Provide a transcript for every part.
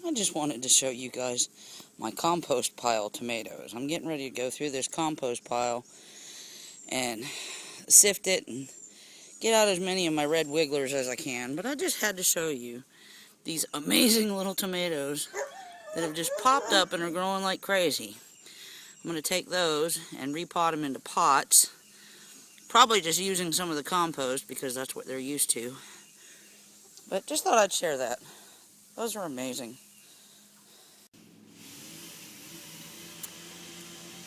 I just wanted to show you guys my compost pile tomatoes. I'm getting ready to go through this compost pile and sift it and get out as many of my red wigglers as I can. But I just had to show you these amazing little tomatoes that have just popped up and are growing like crazy. I'm going to take those and repot them into pots. Probably just using some of the compost because that's what they're used to. But just thought I'd share that. Those are amazing.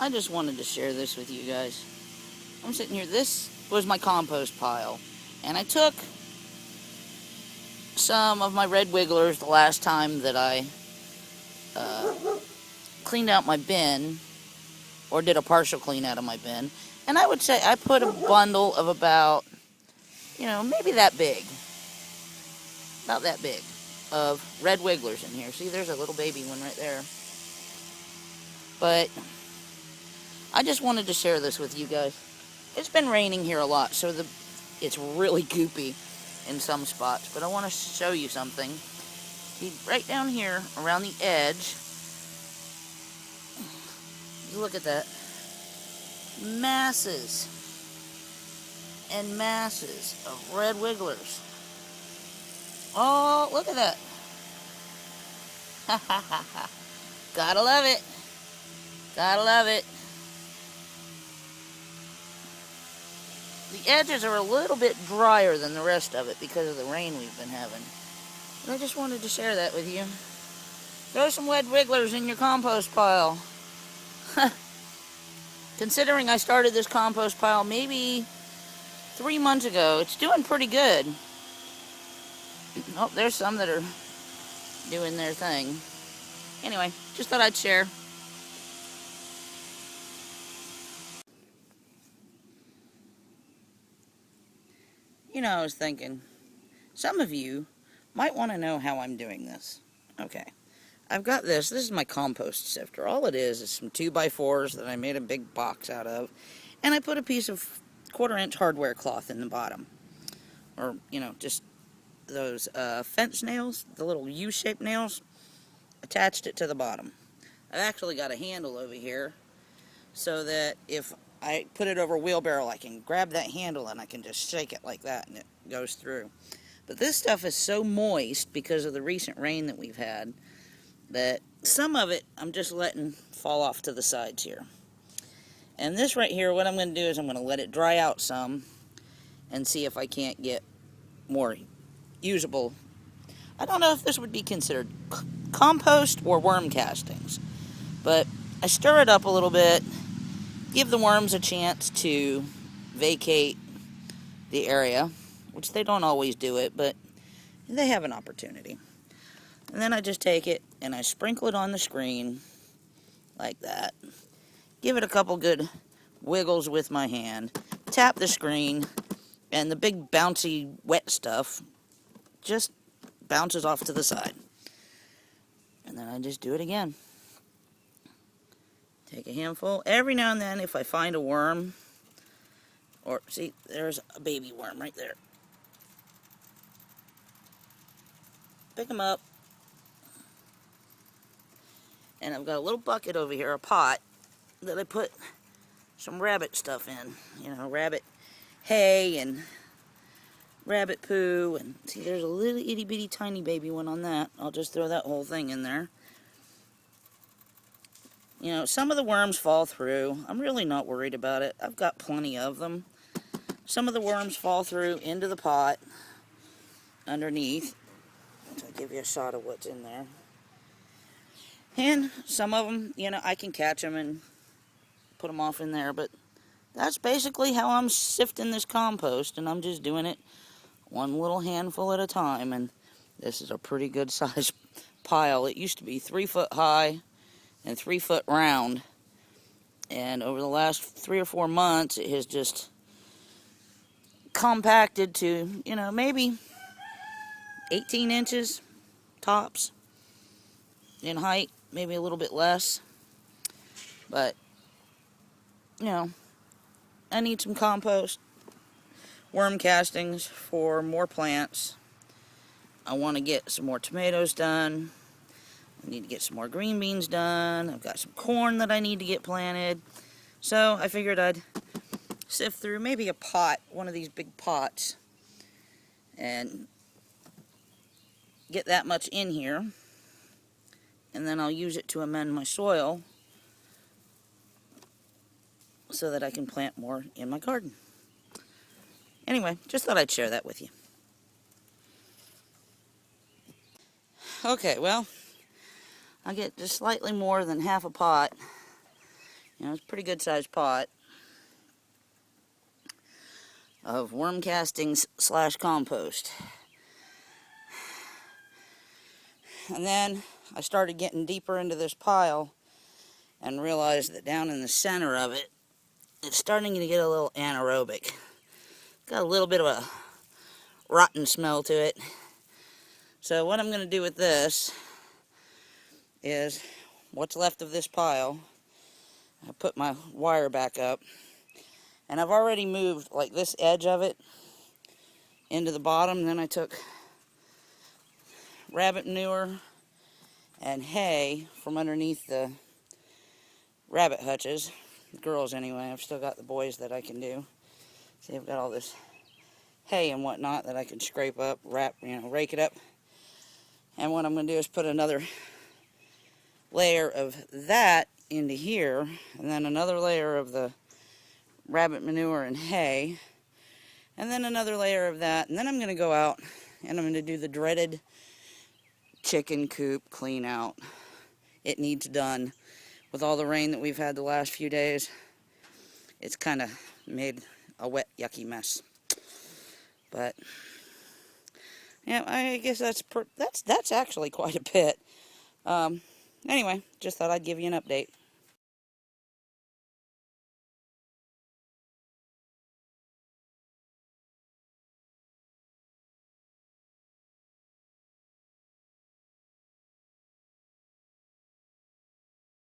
I just wanted to share this with you guys. I'm sitting here. This was my compost pile. And I took some of my red wigglers the last time that I cleaned out my bin, or did a partial clean out of my bin. And I would say I put a bundle of about, maybe that big. About that big of red wigglers in here. See, there's a little baby one right there. But I just wanted to share this with you guys. It's been raining here a lot, so it's really goopy in some spots. But I want to show you something. See, right down here, around the edge, look at that. Masses and masses of red wigglers. Oh, look at that. Ha ha ha ha. Gotta love it. Gotta love it. The edges are a little bit drier than the rest of it because of the rain we've been having. And I just wanted to share that with you. Throw some red wigglers in your compost pile. Considering I started this compost pile maybe 3 months ago, it's doing pretty good. Oh, there's some that are doing their thing. Anyway, just thought I'd share. I was thinking, some of you might want to know how I'm doing this. Okay, I've got this. This is my compost sifter. All it is some 2x4s that I made a big box out of, and I put a piece of 1/4-inch hardware cloth in the bottom. Or, just those fence nails, the little U-shaped nails, attached it to the bottom. I've actually got a handle over here so that if I put it over a wheelbarrow, I can grab that handle and I can just shake it like that and it goes through. But this stuff is so moist because of the recent rain that we've had that some of it I'm just letting fall off to the sides here. And this right here, what I'm going to do is I'm going to let it dry out some and see if I can't get more usable. I don't know if this would be considered compost or worm castings, but I stir it up a little bit, give the worms a chance to vacate the area, which they don't always do it, but they have an opportunity. And then I just take it and I sprinkle it on the screen like that. Give it a couple good wiggles with my hand, tap the screen, and the big bouncy wet stuff just bounces off to the side. And then I just do it again. Take a handful. Every now and then, if I find a worm, or see, there's a baby worm right there. Pick them up. And I've got a little bucket over here, a pot, that I put some rabbit stuff in. Rabbit hay and rabbit poo. And see, there's a little itty bitty tiny baby one on that. I'll just throw that whole thing in there. Some of the worms fall through. I'm really not worried about it. I've got plenty of them. Some of the worms fall through into the pot underneath. I'll give you a shot of what's in there. And some of them, I can catch them and put them off in there. But that's basically how I'm sifting this compost. And I'm just doing it one little handful at a time. And this is a pretty good size pile. It used to be 3 foot high and 3 foot round, and over the last 3 or 4 months it has just compacted to maybe 18 inches tops in height, maybe a little bit less. But I need some compost, worm castings for more plants. I want to get some more tomatoes done. I need to get some more green beans done. I've got some corn that I need to get planted. So I figured I'd sift through maybe a pot, one of these big pots, and get that much in here. And then I'll use it to amend my soil so that I can plant more in my garden. Anyway, just thought I'd share that with you. Okay, well, I'll get just slightly more than half a pot. You know, it's a pretty good sized pot of worm castings / compost. And then I started getting deeper into this pile and realized that down in the center of it, it's starting to get a little anaerobic. Got a little bit of a rotten smell to it. So what I'm going to do with this is, what's left of this pile, I put my wire back up, and I've already moved like this edge of it into the bottom. Then I took rabbit manure and hay from underneath the rabbit hutches. The girls anyway. I've still got the boys that I can do. See, I've got all this hay and whatnot that I can scrape up, rake it up. And what I'm going to do is put another layer of that into here, and then another layer of the rabbit manure and hay, and then another layer of that. And then I'm going to go out and I'm going to do the dreaded chicken coop clean out. It needs done. With all the rain that we've had the last few days, it's kind of made a wet, yucky mess. But yeah, I guess that's actually quite a bit. Anyway, just thought I'd give you an update.